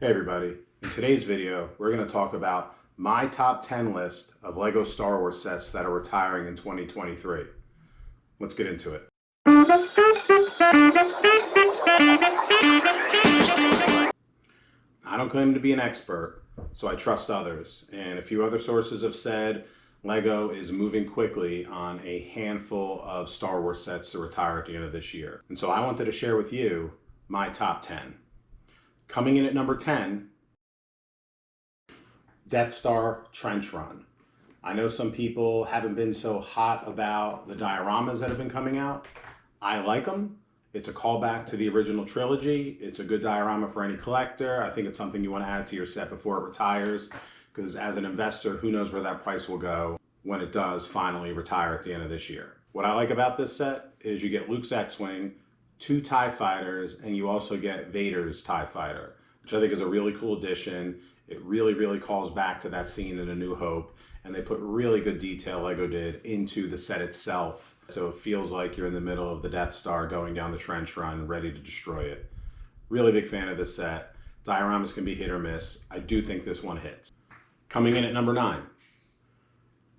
Hey everybody, in today's video we're going to talk about my top 10 list of LEGO Star Wars sets that are retiring in 2023. Let's get into it. I don't claim to be an expert, so I trust others, and a few other sources have said LEGO is moving quickly on a handful of Star Wars sets to retire at the end of this year. And so I wanted to share with you my top 10. Coming in at number 10, Death Star Trench Run. I know some people haven't been so hot about the dioramas that have been coming out. I like them. It's a callback to the original trilogy. It's a good diorama for any collector. I think it's something you want to add to your set before it retires, because as an investor, who knows where that price will go when it does finally retire at the end of this year. What I like about this set is you get Luke's X-Wing, 2 TIE Fighters, and you also get Vader's TIE Fighter, which I think is a really cool addition. It really calls back to that scene in A New Hope, and they put really good detail, LEGO did, into the set itself. So it feels like you're in the middle of the Death Star going down the trench run, ready to destroy it. Really big fan of this set. Dioramas can be hit or miss. I do think this one hits. Coming in at number 9,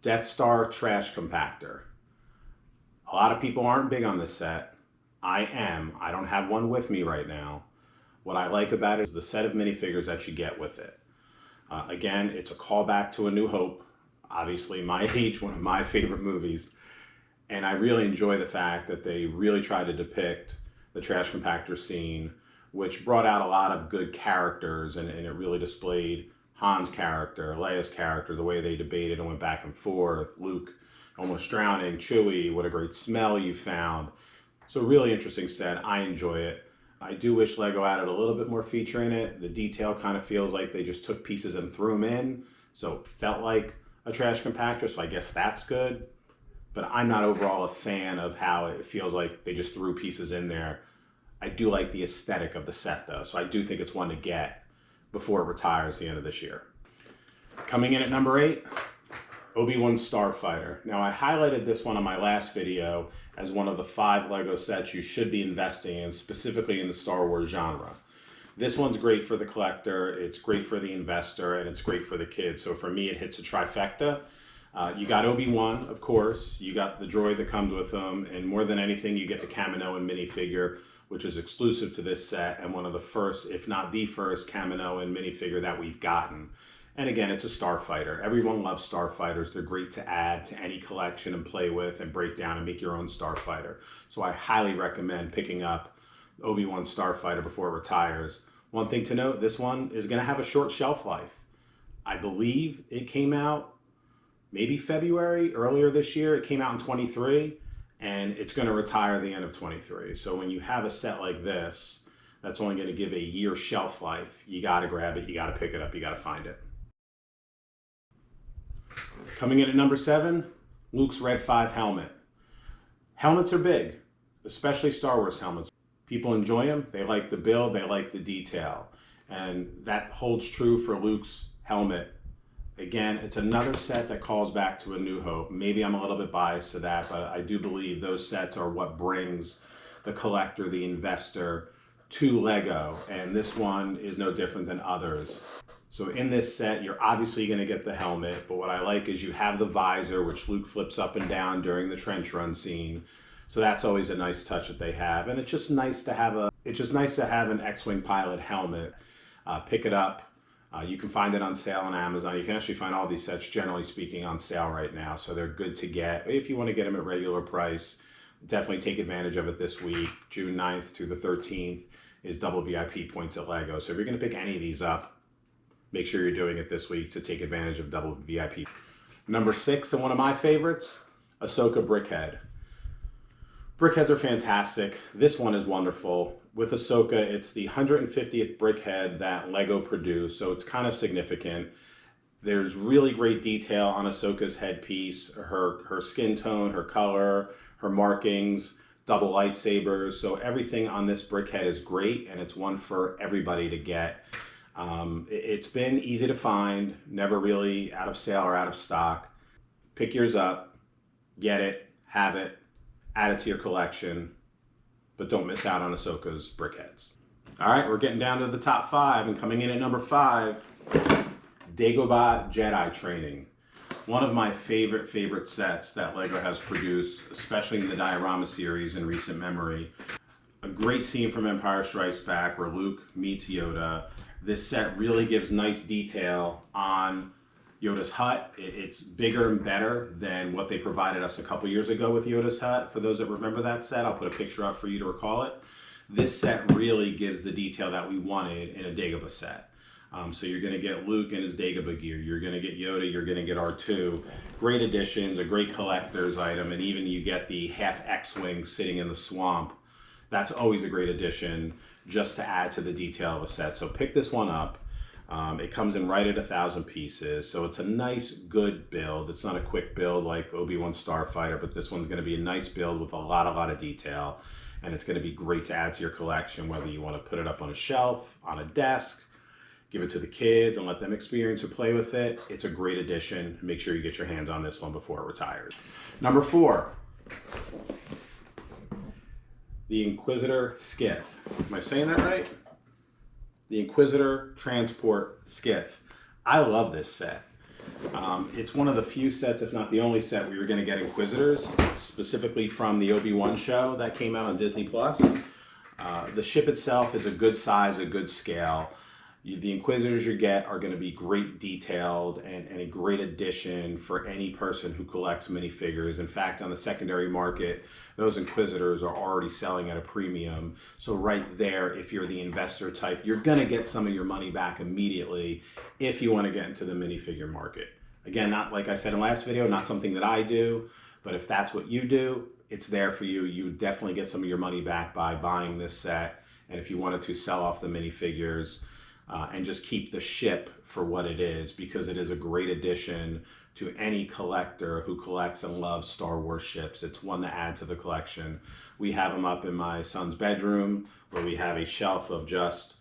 Death Star Trash Compactor. A lot of people aren't big on this set. I am. I don't have one with me right now. What I like about it is the set of minifigures that you get with it. Again, it's a callback to A New Hope. Obviously, my age, one of my favorite movies. And I really enjoy the fact that they really try to depict the trash compactor scene, which brought out a lot of good characters, and it really displayed Han's character, Leia's character, the way they debated and went back and forth, Luke almost drowning, Chewie, what a great smell you found. So really interesting set. I enjoy it. I do wish LEGO added a little bit more feature in it. The detail kind of feels like they just took pieces and threw them in, so it felt like a trash compactor, so I guess that's good. But I'm not overall a fan of how it feels like they just threw pieces in there. I do like the aesthetic of the set though, so I do think it's one to get before it retires at the end of this year. Coming in at number 8, Obi-Wan Starfighter. Now I highlighted this one on my last video as one of the 5 LEGO sets you should be investing in, specifically in the Star Wars genre. This one's great for the collector, it's great for the investor, and it's great for the kids. So for me, it hits a trifecta. You got Obi-Wan, of course, you got the droid that comes with him, and more than anything, you get the Kaminoan minifigure, which is exclusive to this set, and one of the first, if not the first, Kaminoan minifigure that we've gotten. And again, it's a Starfighter. Everyone loves Starfighters. They're great to add to any collection and play with and break down and make your own Starfighter. So I highly recommend picking up Obi-Wan Starfighter before it retires. One thing to note, this one is going to have a short shelf life. I believe it came out maybe February, earlier this year. It came out in 23, and it's going to retire at the end of 23. So when you have a set like this, that's only going to give a year shelf life, you got to grab it, you got to pick it up, you got to find it. Coming in at number 7, Luke's Red 5 helmet. Helmets are big, especially Star Wars helmets. People enjoy them, they like the build, they like the detail. And that holds true for Luke's helmet. Again, it's another set that calls back to A New Hope. Maybe I'm a little bit biased to that, but I do believe those sets are what brings the collector, the investor, to LEGO. And this one is no different than others. So in this set, you're obviously going to get the helmet, but what I like is you have the visor, which Luke flips up and down during the trench run scene. So that's always a nice touch that they have, and it's just nice to have an X-Wing pilot helmet. Pick it up. You can find it on sale on Amazon. You can actually find all these sets, generally speaking, on sale right now, so they're good to get. If you want to get them at regular price, definitely take advantage of it this week. June 9th through the 13th is double VIP points at LEGO. So if you're going to pick any of these up, make sure you're doing it this week to take advantage of double VIP. Number 6, and one of my favorites, Ahsoka Brickhead. Brickheads are fantastic. This one is wonderful. With Ahsoka, it's the 150th Brickhead that LEGO produced, so it's kind of significant. There's really great detail on Ahsoka's headpiece, her skin tone, her color, her markings, double lightsabers. So everything on this Brickhead is great, and it's one for everybody to get. It's been easy to find, never really out of sale or out of stock. Pick yours up, get it, have it, add it to your collection, but don't miss out on Ahsoka's Brickheads. All right, we're getting down to the top 5, and coming in at number 5, Dagobah Jedi Training. One of my favorite sets that LEGO has produced, especially in the diorama series in recent memory. A great scene from Empire Strikes Back where Luke meets Yoda. This set really gives nice detail on Yoda's hut. It's bigger and better than what they provided us a couple years ago with Yoda's hut. For those that remember that set, I'll put a picture up for you to recall it. This set really gives the detail that we wanted in a Dagobah set. So you're going to get Luke in his Dagobah gear. You're going to get Yoda. You're going to get R2. Great additions, a great collector's item, and even you get the half X-Wing sitting in the swamp. That's always a great addition just to add to the detail of a set. So pick this one up. It comes in right at 1,000 pieces. So it's a nice, good build. It's not a quick build like Obi-Wan Starfighter, but this one's going to be a nice build with a lot of detail. And it's going to be great to add to your collection, whether you want to put it up on a shelf, on a desk, give it to the kids and let them experience or play with it. It's a great addition. Make sure you get your hands on this one before it retires. Number 4, the Inquisitor Skiff. Am I saying that right? The Inquisitor Transport Skiff. I love this set. It's one of the few sets, if not the only set, where you're going to get Inquisitors, specifically from the Obi-Wan show that came out on Disney+. The ship itself is a good size, a good scale. The Inquisitors you get are going to be great detailed and a great addition for any person who collects minifigures. In fact, on the secondary market, those Inquisitors are already selling at a premium. So right there, if you're the investor type, you're going to get some of your money back immediately if you want to get into the minifigure market. Again, not like I said in the last video, not something that I do, but if that's what you do, it's there for you. You would definitely get some of your money back by buying this set. And if you wanted to sell off the minifigures, and just keep the ship for what it is, because it is a great addition to any collector who collects and loves Star Wars ships. It's one to add to the collection. We have them up in my son's bedroom where we have a shelf of just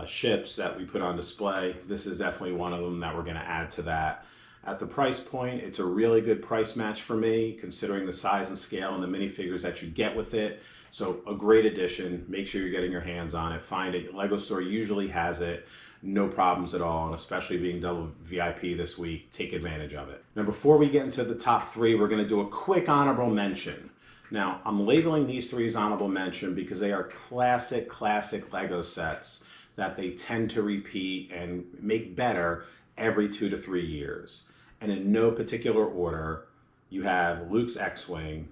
ships that we put on display. This is definitely one of them that we're going to add to that. At the price point, it's a really good price match for me, considering the size and scale and the minifigures that you get with it. So a great addition. Make sure you're getting your hands on it. Find it. Lego store usually has it. No problems at all. And especially being double VIP this week, take advantage of it. Now, before we get into the top 3, we're going to do a quick honorable mention. Now, I'm labeling these 3 as honorable mention because they are classic Lego sets that they tend to repeat and make better every 2 to 3 years. And in no particular order, you have Luke's X-Wing,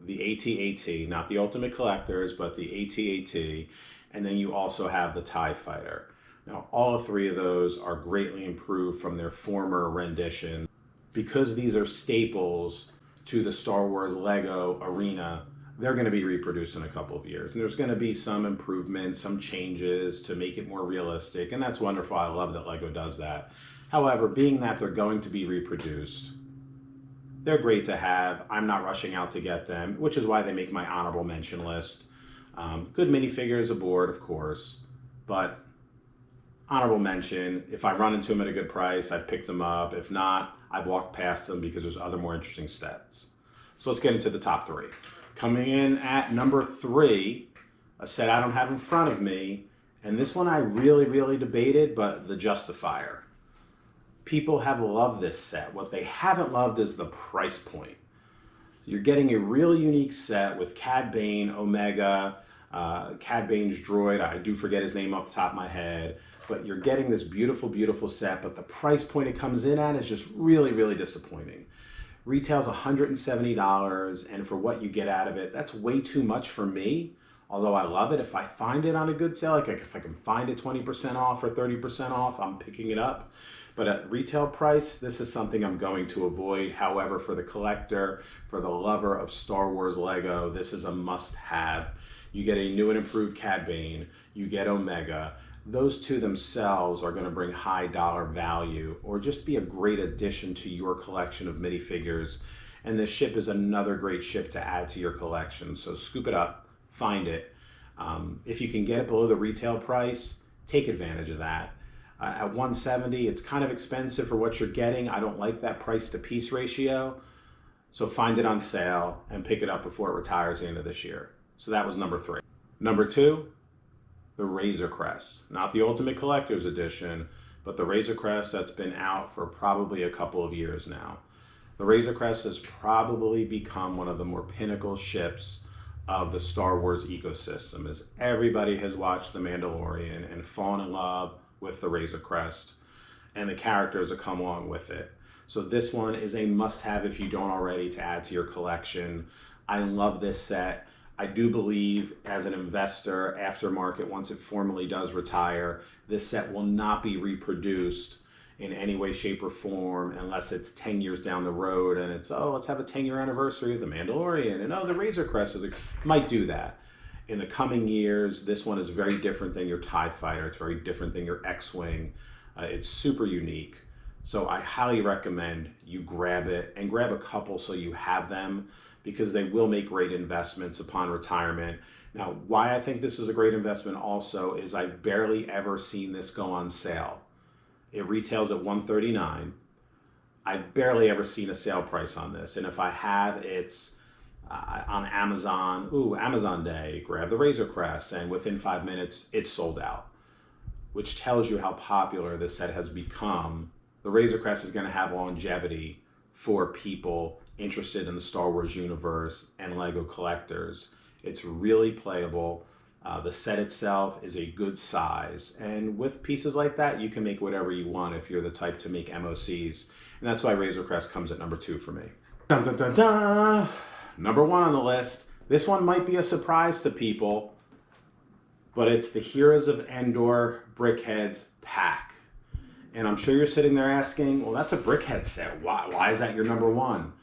the AT-AT, not the Ultimate Collectors, but the AT-AT, and then you also have the TIE Fighter. Now, all 3 of those are greatly improved from their former rendition. Because these are staples to the Star Wars Lego arena, they're going to be reproduced in a couple of years. And there's going to be some improvements, some changes to make it more realistic, and that's wonderful. I love that Lego does that. However, being that they're going to be reproduced, they're great to have. I'm not rushing out to get them, which is why they make my honorable mention list. Good minifigures aboard, of course, but honorable mention. If I run into them at a good price, I've picked them up. If not, I've walked past them because there's other more interesting sets. So let's get into the top 3. Coming in at number 3, a set I don't have in front of me, and this one I really debated, but the Justifier. People have loved this set. What they haven't loved is the price point. You're getting a really unique set with Cad Bane, Omega, Cad Bane's droid. I do forget his name off the top of my head, but you're getting this beautiful set, but the price point it comes in at is just really disappointing. Retails $170, and for what you get out of it, that's way too much for me. Although I love it, if I find it on a good sale, like if I can find it 20% off or 30% off, I'm picking it up. But at retail price, this is something I'm going to avoid. However, for the collector, for the lover of Star Wars Lego, this is a must-have. You get a new and improved Cad Bane, you get Omega. Those 2 themselves are going to bring high dollar value or just be a great addition to your collection of minifigures. And this ship is another great ship to add to your collection. So scoop it up, find it. If you can get it below the retail price, take advantage of that. At $170, it's kind of expensive for what you're getting. I don't like that price to piece ratio. So find it on sale and pick it up before it retires at the end of this year. So that was number 3. Number 2, the Razor Crest. Not the Ultimate Collector's Edition, but the Razor Crest that's been out for probably a couple of years now. The Razor Crest has probably become one of the more pinnacle ships of the Star Wars ecosystem, as everybody has watched The Mandalorian and fallen in love with the Razor Crest and the characters that come along with it. So this one is a must-have if you don't already, to add to your collection. I love this set. I do believe, as an investor, aftermarket, once it formally does retire, this set will not be reproduced in any way, shape, or form unless it's 10 years down the road and it's, oh, let's have a 10-year anniversary of The Mandalorian and, oh, the Razor Crest is might do that. In the coming years, this one is very different than your TIE Fighter. It's very different than your X-Wing. It's super unique. So I highly recommend you grab it, and grab a couple so you have them, because they will make great investments upon retirement. Now, why I think this is a great investment also is I've barely ever seen this go on sale. It retails at $139. I've barely ever seen a sale price on this. And if I have, it's on Amazon. Ooh, Amazon Day, grab the Razor Crest. And within 5 minutes, it's sold out, which tells you how popular this set has become. The Razor Crest is going to have longevity for people interested in the Star Wars universe and Lego collectors. It's really playable. The set itself is a good size, and with pieces like that, you can make whatever you want if you're the type to make MOCs, and that's why Razor Crest comes at number 2 for me. Dun, dun, dun, dun. Number 1 on the list. This one might be a surprise to people, but it's the Heroes of Endor Brickheadz pack. And I'm sure you're sitting there asking, well, that's a Brickheadz set. Why is that your number 1?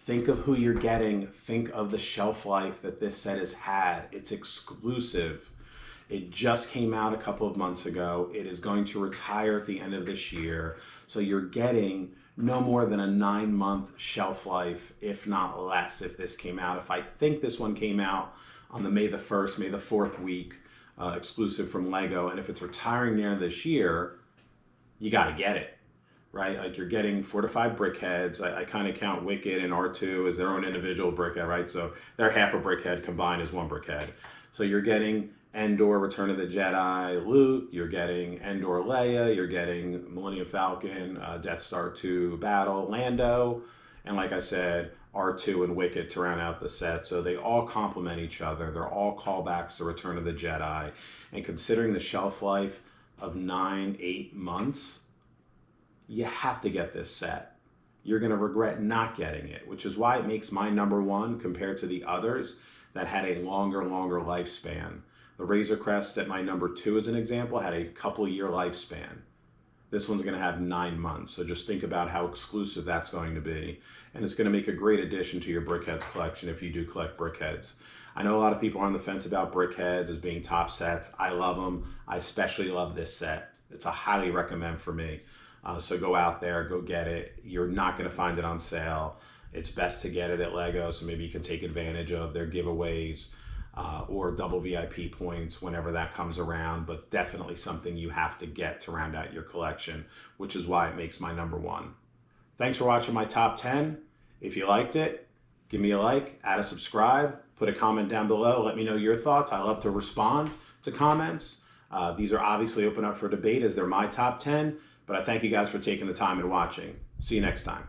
Think of who you're getting. Think of the shelf life that this set has had. It's exclusive. It just came out a couple of months ago. It is going to retire at the end of this year. So you're getting no more than a 9-month shelf life, if not less, if this came out. If I think this one came out on the May the 1st, May the 4th week, exclusive from Lego. And if it's retiring near this year, you got to get it. Right? Like, you're getting 4 to 5 Brickheadz. I kind of count Wicket and R2 as their own individual Brickhead, right? So they're half a Brickhead combined as one Brickhead. So you're getting Endor, Return of the Jedi, Luke. You're getting Endor, Leia. You're getting Millennium Falcon, Death Star 2 Battle, Lando. And like I said, R2 and Wicket to round out the set. So they all complement each other. They're all callbacks to Return of the Jedi. And considering the shelf life of 9-8 months, you have to get this set. You're going to regret not getting it, which is why it makes my number 1 compared to the others that had a longer lifespan. The Razor Crest at my number 2, as an example, had a couple-year lifespan. This one's going to have 9 months, so just think about how exclusive that's going to be. And it's going to make a great addition to your Brickheadz collection if you do collect Brickheadz. I know a lot of people are on the fence about Brickheadz as being top sets. I love them. I especially love this set. It's a highly recommend for me. So go out there, go get it. You're not going to find it on sale. It's best to get it at Lego, so maybe you can take advantage of their giveaways or double VIP points whenever that comes around, but definitely something you have to get to round out your collection, which is why it makes my number 1. Thanks for watching my top 10. If you liked it, give me a like, add a subscribe, put a comment down below. Let me know your thoughts. I love to respond to comments. These are obviously open up for debate as they're my top 10. But I thank you guys for taking the time and watching. See you next time.